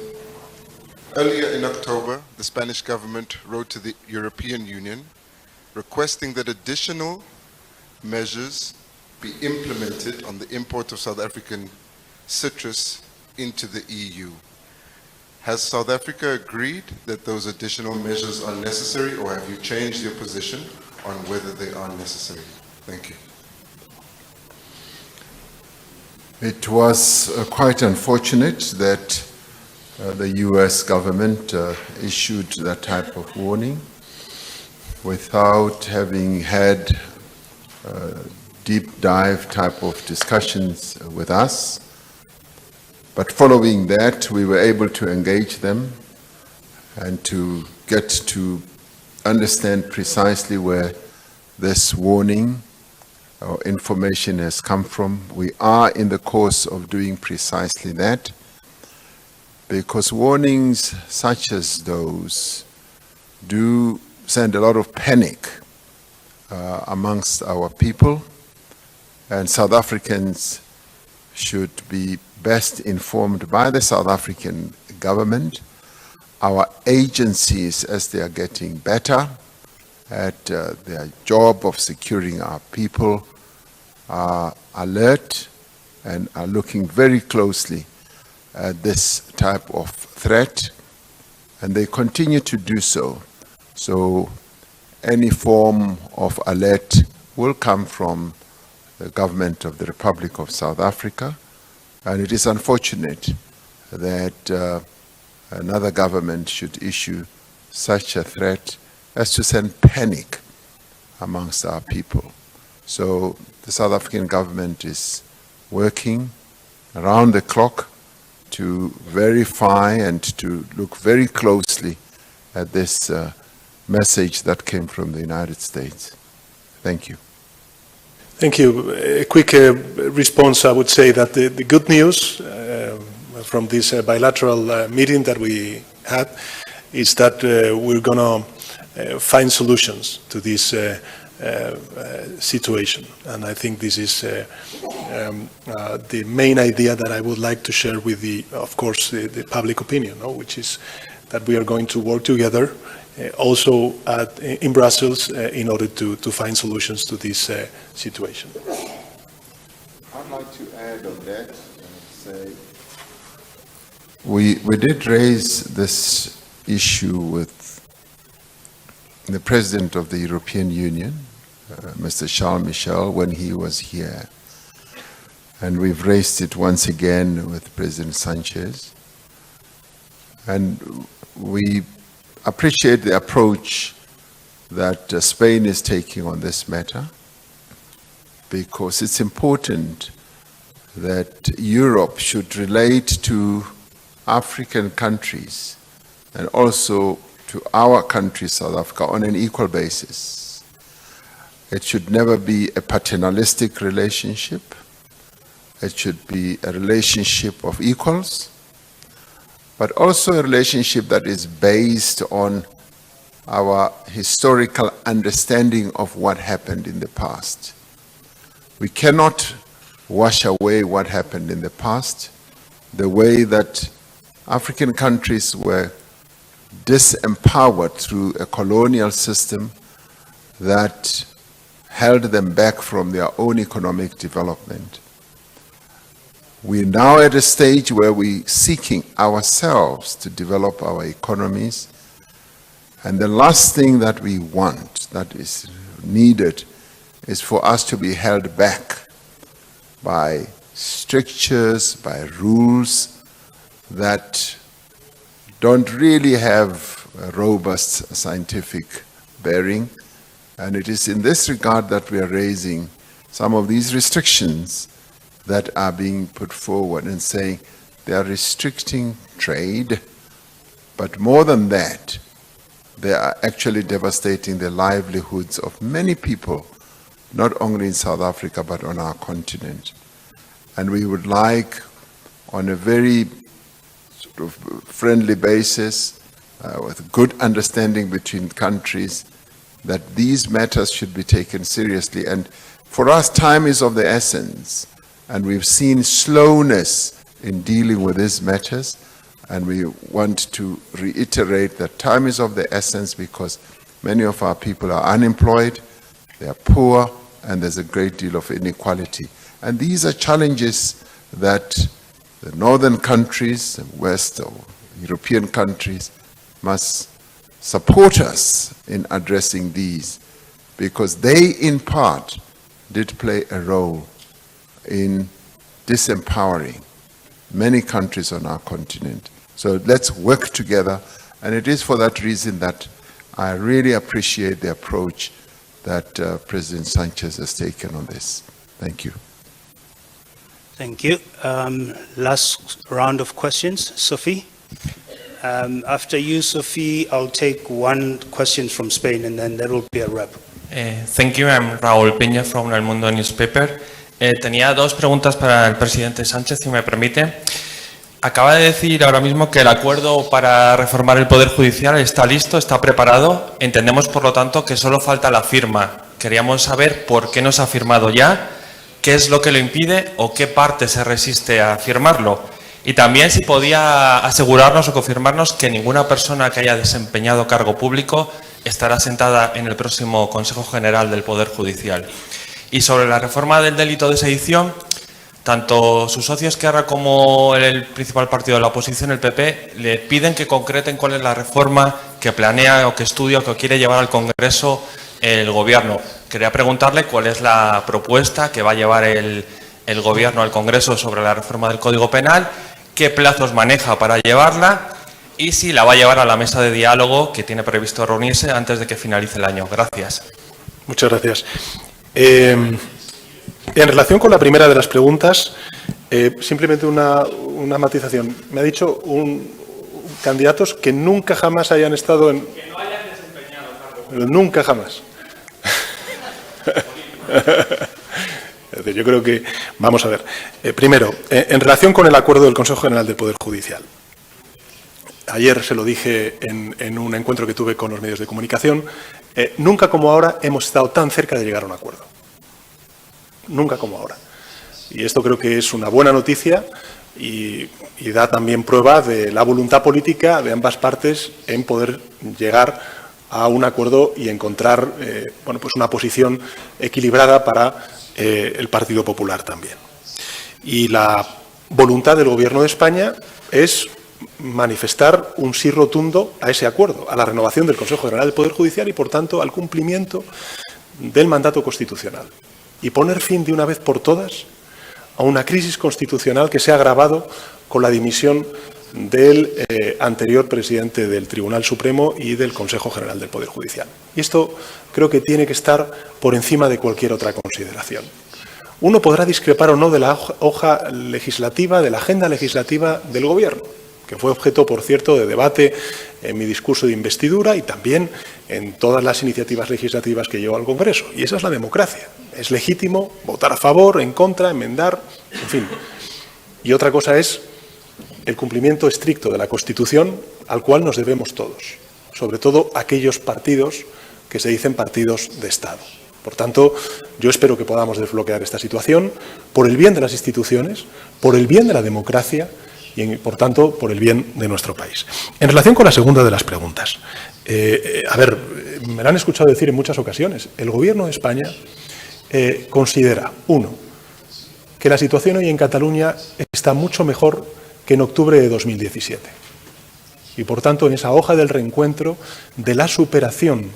earlier in October, the Spanish government wrote to the European Union requesting that additional measures be implemented on the import of South African citrus into the EU. Has South Africa agreed that those additional measures are necessary, or have you changed your position on whether they are necessary? Thank you. It was quite unfortunate that the US government issued that type of warning without having had deep dive type of discussions with us. But following that, we were able to engage them and to get to understand precisely where this warning or information has come from. We are in the course of doing precisely that. because warnings such as those do send a lot of panic amongst our people, and South Africans should be best informed by the South African government, our agencies as they are getting better at their job of securing our people, are alert and are looking very closely at this type of threat, and they continue to do so. So any form of alert will come from the government of the Republic of South Africa, and it is unfortunate that another government should issue such a threat as to send panic amongst our people. So the South African government is working around the clock to verify and to look very closely at this message that came from the United States. Thank you. Thank you. A quick response, I would say that the good news from this bilateral meeting that we had is that we're going to find solutions to this situation. And I think this is the main idea that I would like to share with of course, the public opinion, which is that we are going to work together also in Brussels in order to find solutions to this situation. I'd like to add on that and say we did raise this issue with the President of the European Union, Mr. Charles Michel, when he was here. And we've raised it once again with President Sanchez. And we appreciate the approach that Spain is taking on this matter, because it's important that Europe should relate to African countries and also to our country, South Africa, on an equal basis. It should never be a paternalistic relationship. It should be a relationship of equals, but also a relationship that is based on our historical understanding of what happened in the past. We cannot wash away what happened in the past, the way that African countries were disempowered through a colonial system that held them back from their own economic development. We're now at a stage where we're seeking ourselves to develop our economies, and the last thing that we want, that is needed, is for us to be held back by strictures, by rules that don't really have a robust scientific bearing. And it is in this regard that we are raising some of these restrictions that are being put forward and saying they are restricting trade, but more than that, they are actually devastating the livelihoods of many people, not only in South Africa, but on our continent. And we would like, on a very sort of friendly basis, with good understanding between countries, that these matters should be taken seriously. And for us, time is of the essence. And we've seen slowness in dealing with these matters. And we want to reiterate that time is of the essence, because many of our people are unemployed, they are poor, and there's a great deal of inequality. And these are challenges that the northern countries, West or European countries, must support us in addressing these, because they, in part, did play a role in disempowering many countries on our continent. So let's work together, and it is for that reason that I really appreciate the approach that President Sanchez has taken on this. Thank you. Thank you. Last round of questions. Sophie? After you, Sophie, I'll take one question from Spain, and then that will be a wrap. Thank you. I'm Raúl Peña from El Mundo newspaper. Tenía dos preguntas para el presidente Sánchez, si me permite. acaba de decir ahora mismo que el acuerdo para reformar el Poder Judicial está listo, está preparado. Entendemos, por lo tanto, que solo falta la firma. Queríamos saber por qué no se ha firmado ya, qué es lo que lo impide o qué parte se resiste a firmarlo. Y también si podía asegurarnos o confirmarnos que ninguna persona que haya desempeñado cargo público estará sentada en el próximo Consejo General del Poder Judicial. Y sobre la reforma del delito de sedición, tanto sus socios Esquerra como el principal partido de la oposición, el PP, le piden que concreten cuál es la reforma que planea o que estudia o que quiere llevar al Congreso el Gobierno. Quería preguntarle cuál es la propuesta que va a llevar el Gobierno al Congreso sobre la reforma del Código Penal, qué plazos maneja para llevarla y si la va a llevar a la mesa de diálogo que tiene previsto reunirse antes de que finalice el año. Gracias. Muchas gracias. En relación con la primera de las preguntas, simplemente una matización. Me ha dicho candidatos que nunca jamás hayan estado en... Que no hayan desempeñado cargo. Nunca jamás. Yo creo que... Vamos a ver. Primero, en relación con el acuerdo del Consejo General del Poder Judicial. Ayer se lo dije en un encuentro que tuve con los medios de comunicación. Nunca como ahora hemos estado tan cerca de llegar a un acuerdo. Nunca como ahora. Y esto creo que es una buena noticia y da también prueba de la voluntad política de ambas partes en poder llegar a un acuerdo y encontrar bueno, pues una posición equilibrada para el Partido Popular también. Y la voluntad del Gobierno de España es manifestar un sí rotundo a ese acuerdo, a la renovación del Consejo General del Poder Judicial y, por tanto, al cumplimiento del mandato constitucional. Y poner fin de una vez por todas a una crisis constitucional que se ha agravado con la dimisión del anterior presidente del Tribunal Supremo y del Consejo General del Poder Judicial. Y esto creo que tiene que estar por encima de cualquier otra consideración. Uno podrá discrepar o no de la hoja legislativa, de la agenda legislativa del Gobierno, que fue objeto, por cierto, de debate en mi discurso de investidura y también en todas las iniciativas legislativas que llevo al Congreso. Y esa es la democracia. Es legítimo votar a favor, en contra, enmendar, en fin. Y otra cosa es el cumplimiento estricto de la Constitución al cual nos debemos todos, sobre todo aquellos partidos que se dicen partidos de Estado. Por tanto, yo espero que podamos desbloquear esta situación por el bien de las instituciones, por el bien de la democracia y, por tanto, por el bien de nuestro país. En relación con la segunda de las preguntas, a ver, me lo han escuchado decir en muchas ocasiones, el Gobierno de España considera, uno, que la situación hoy en Cataluña está mucho mejor que en octubre de 2017. Y, por tanto, en esa hoja del reencuentro de la superación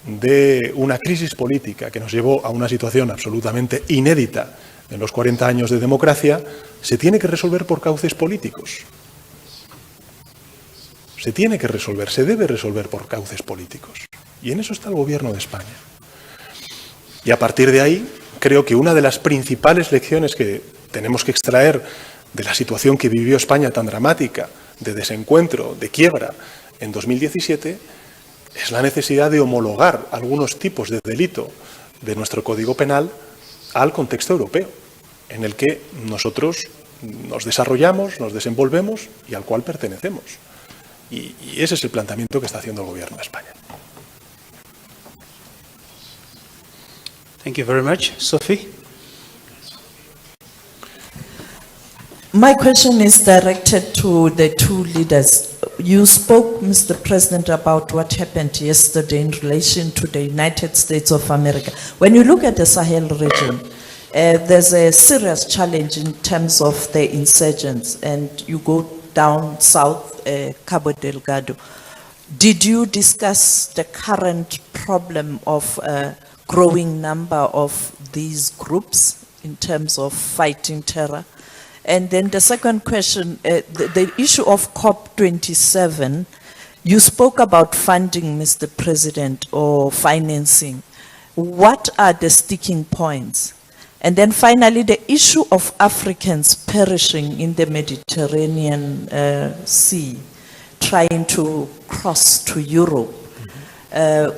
de una crisis política que nos llevó a una situación absolutamente inédita en los 40 años de democracia, se tiene que resolver por cauces políticos. Se tiene que resolver, se debe resolver por cauces políticos. Y en eso está el Gobierno de España. Y a partir de ahí, creo que una de las principales lecciones que tenemos que extraer de la situación que vivió España tan dramática, de desencuentro, de quiebra, en 2017, es la necesidad de homologar algunos tipos de delito de nuestro Código Penal al contexto europeo, en el que nosotros nos desarrollamos, nos desenvolvemos y al cual pertenecemos. Y ese es el planteamiento que está haciendo el Gobierno de España. Thank you very much. Sophie? My question is directed to the two leaders. You spoke, Mr. President, about what happened yesterday in relation to the United States of America. When you look at the Sahel region, there's a serious challenge in terms of the insurgents, and you go down south, Cabo Delgado. Did you discuss the current problem of growing number of these groups in terms of fighting terror? And then the second question, the issue of COP27, you spoke about funding, Mr. President, or financing. What are the sticking points? And then finally, the issue of Africans perishing in the Mediterranean Sea, trying to cross to Europe.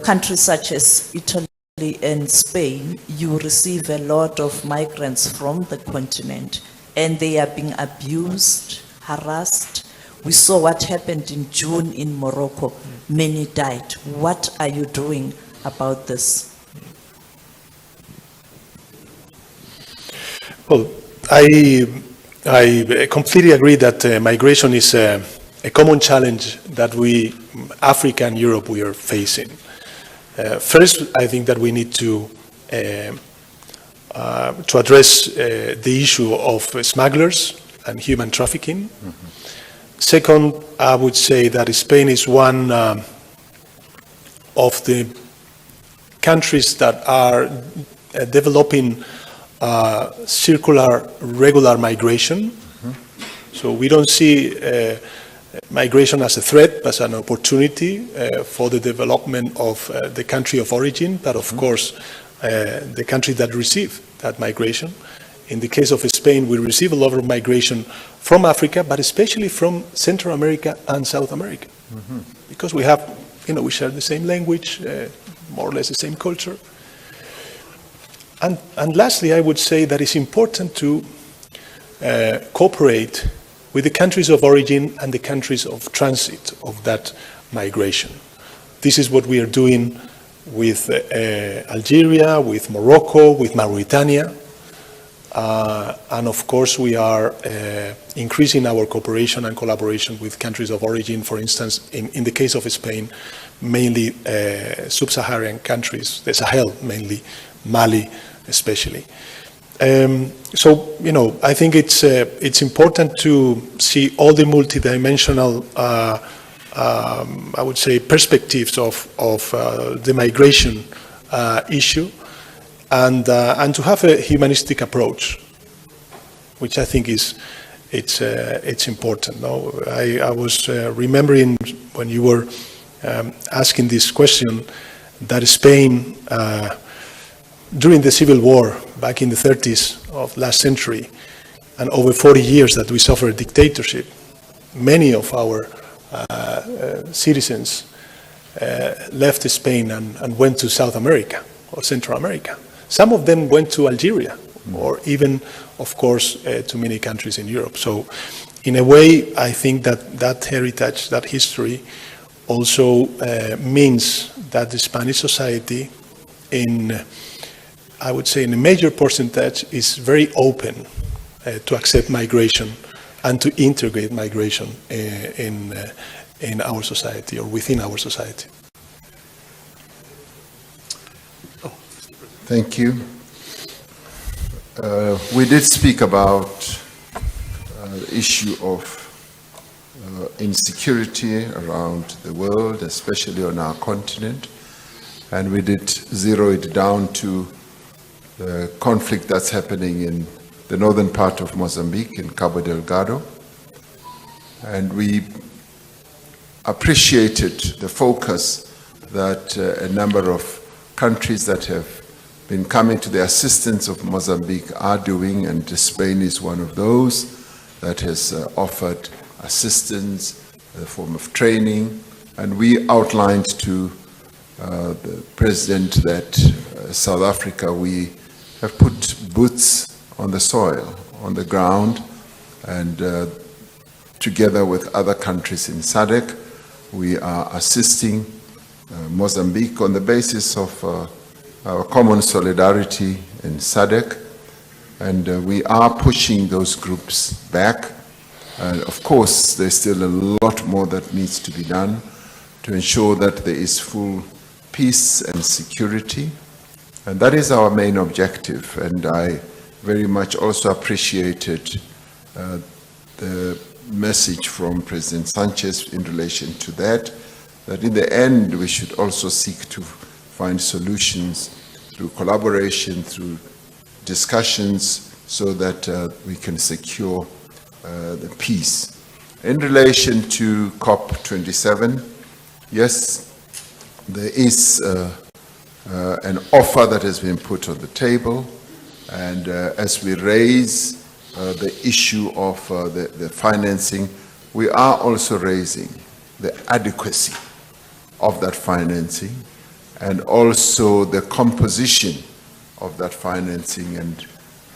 Countries such as Italy and Spain, you receive a lot of migrants from the continent, and they are being abused, harassed. We saw what happened in June in Morocco. Many died. What are you doing about this? Well, I completely agree that migration is a common challenge that we, Africa and Europe, we are facing. First, I think that we need to address the issue of smugglers and human trafficking. Mm-hmm. Second, I would say that Spain is one of the countries that are developing circular, regular migration. Mm-hmm. So we don't see migration as a threat, but as an opportunity for the development of the country of origin, but of course the country that receive that migration. In the case of Spain, we receive a lot of migration from Africa, but especially from Central America and South America, because we have, we share the same language, more or less the same culture. And lastly, I would say that it's important to cooperate with the countries of origin and the countries of transit of that migration. This is what we are doing with Algeria, with Morocco, with Mauritania. And of course, we are increasing our cooperation and collaboration with countries of origin, for instance, in the case of Spain, mainly sub-Saharan countries, the Sahel mainly, Mali especially. So, I think it's important to see all the multidimensional, I would say, perspectives of the migration issue, and to have a humanistic approach, which I think it's important. No, I was remembering when you were asking this question that Spain, during the Civil War back in the 30s of last century, and over 40 years that we suffered dictatorship, many of our citizens left Spain and went to South America or Central America. Some of them went to Algeria, or even, of course, to many countries in Europe. So, in a way, I think that heritage, that history, also means that the Spanish society, I would say in a major percentage, is very open to accept migration and to integrate migration in our society or within our society. Thank you. We did speak about the issue of insecurity around the world, especially on our continent, and we did zero it down to the conflict that's happening in the northern part of Mozambique, in Cabo Delgado. And we appreciated the focus that a number of countries that have been coming to the assistance of Mozambique are doing, and Spain is one of those that has offered assistance in the form of training. And we outlined to the President that South Africa, we have put boots on the soil, on the ground, and together with other countries in SADC, we are assisting Mozambique on the basis of our common solidarity in SADC, and we are pushing those groups back. Of course, there's still a lot more that needs to be done to ensure that there is full peace and security, and that is our main objective. And I very much also appreciated the message from President Sanchez in relation to that in the end we should also seek to find solutions through collaboration, through discussions, so that we can secure the peace. In relation to COP27, yes, there is an offer that has been put on the table, and as we raise the issue of the financing, we are also raising the adequacy of that financing and also the composition of that financing. And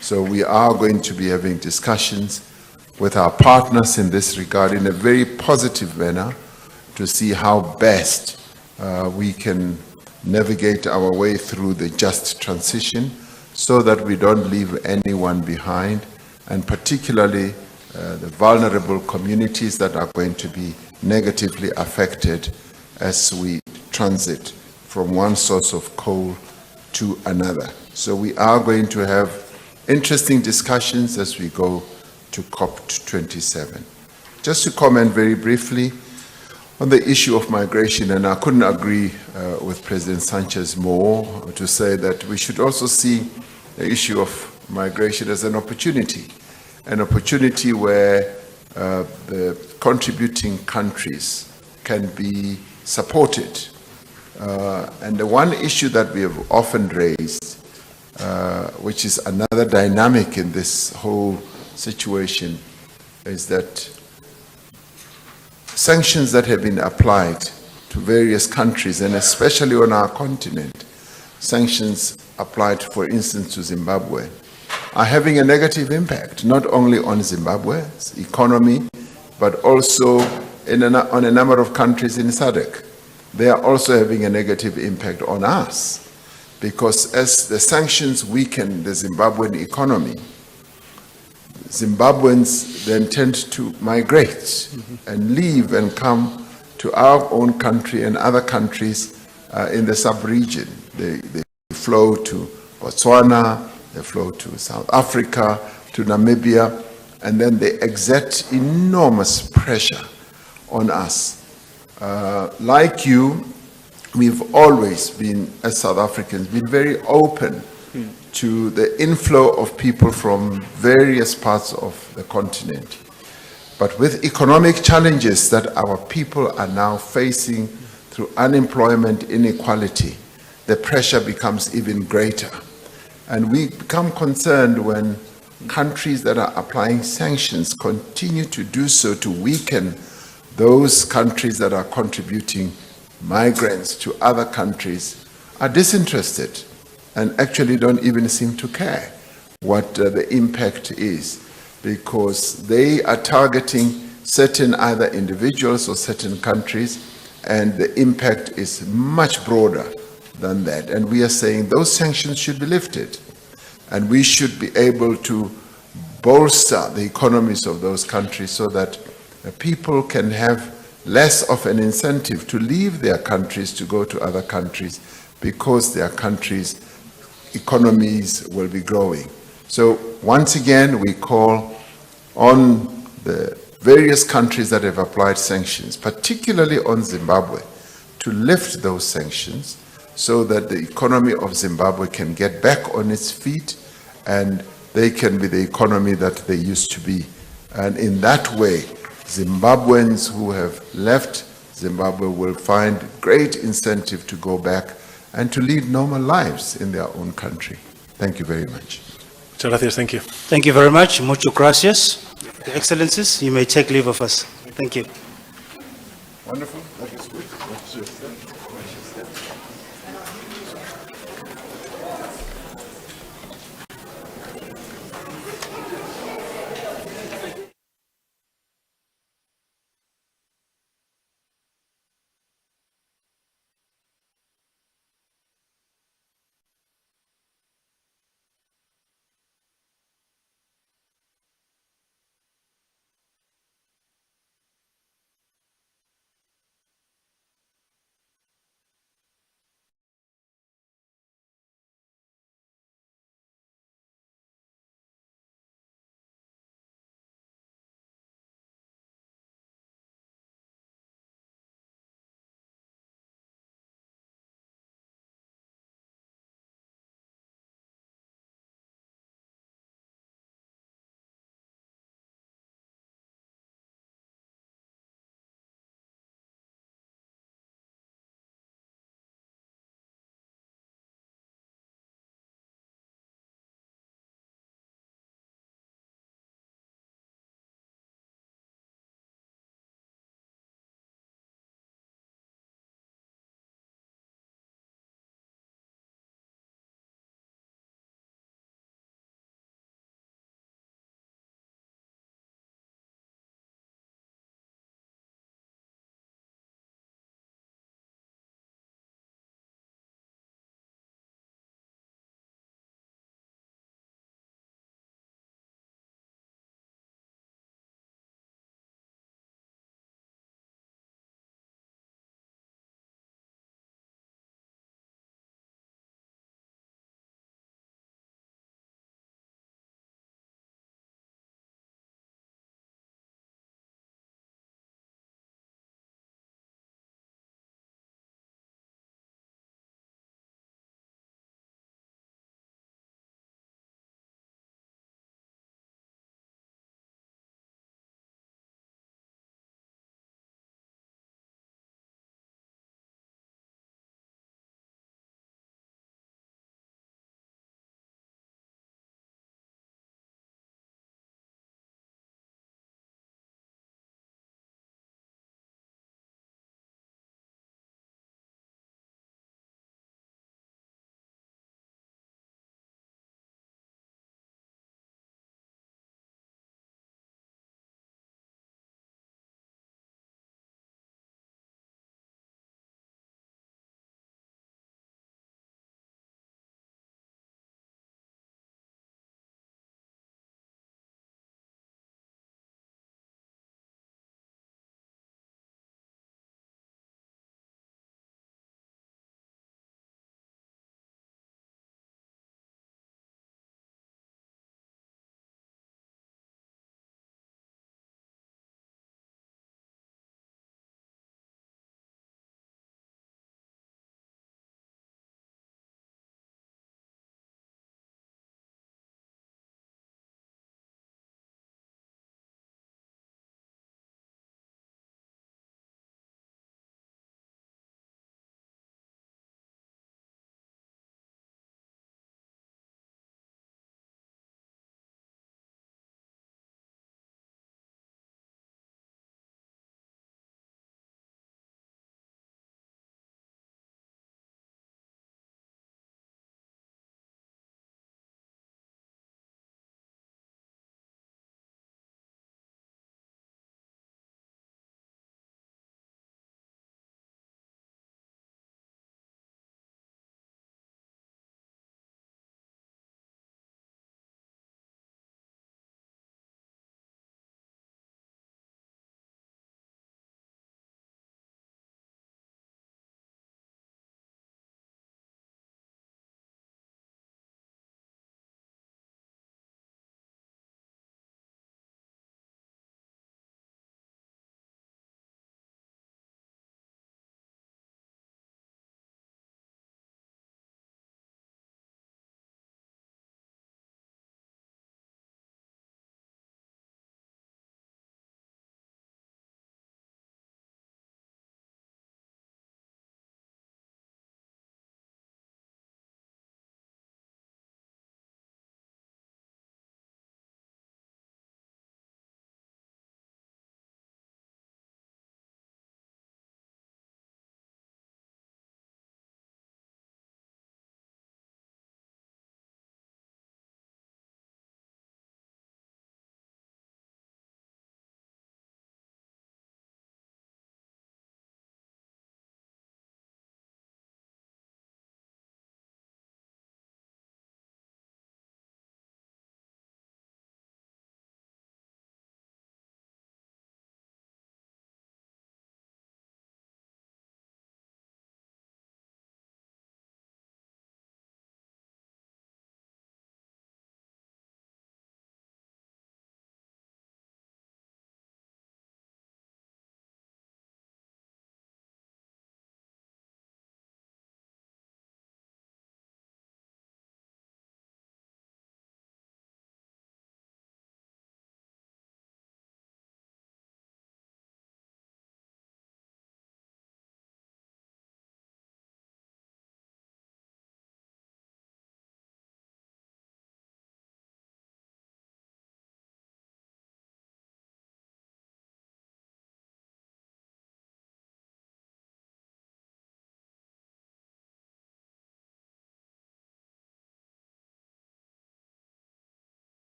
so we are going to be having discussions with our partners in this regard in a very positive manner to see how best we can navigate our way through the just transition so that we don't leave anyone behind, and particularly the vulnerable communities that are going to be negatively affected as we transit from one source of coal to another. So we are going to have interesting discussions as we go to COP27. Just to comment very briefly on the issue of migration, and I couldn't agree with President Sanchez more to say that we should also see the issue of migration as an opportunity where the contributing countries can be supported. And the one issue that we have often raised, which is another dynamic in this whole situation, is that sanctions that have been applied to various countries, and especially on our continent, sanctions applied, for instance, to Zimbabwe, are having a negative impact, not only on Zimbabwe's economy, but also on a number of countries in SADC. They are also having a negative impact on us, because as the sanctions weaken the Zimbabwean economy, Zimbabweans then tend to migrate and leave and come to our own country and other countries in the sub-region. They flow to Botswana, they flow to South Africa, to Namibia, and then they exert enormous pressure on us. Like you, we've always been, as South Africans, been very open to the inflow of people from various parts of the continent. But with economic challenges that our people are now facing through unemployment, inequality, the pressure becomes even greater. And we become concerned when countries that are applying sanctions continue to do so to weaken those countries that are contributing migrants to other countries, are disinterested and actually don't even seem to care what the impact is, because they are targeting certain either individuals or certain countries, and the impact is much broader than that. And we are saying those sanctions should be lifted, and we should be able to bolster the economies of those countries so that people can have less of an incentive to leave their countries to go to other countries, because their countries' economies will be growing. So once again, we call on the various countries that have applied sanctions, particularly on Zimbabwe, to lift those sanctions so that the economy of Zimbabwe can get back on its feet and they can be the economy that they used to be. And in that way, Zimbabweans who have left Zimbabwe will find great incentive to go back and to lead normal lives in their own country. Thank you very much. Muchas gracias. Thank you. Thank you very much. Muchas gracias. Your Excellencies, you may take leave of us. Thank you. Wonderful.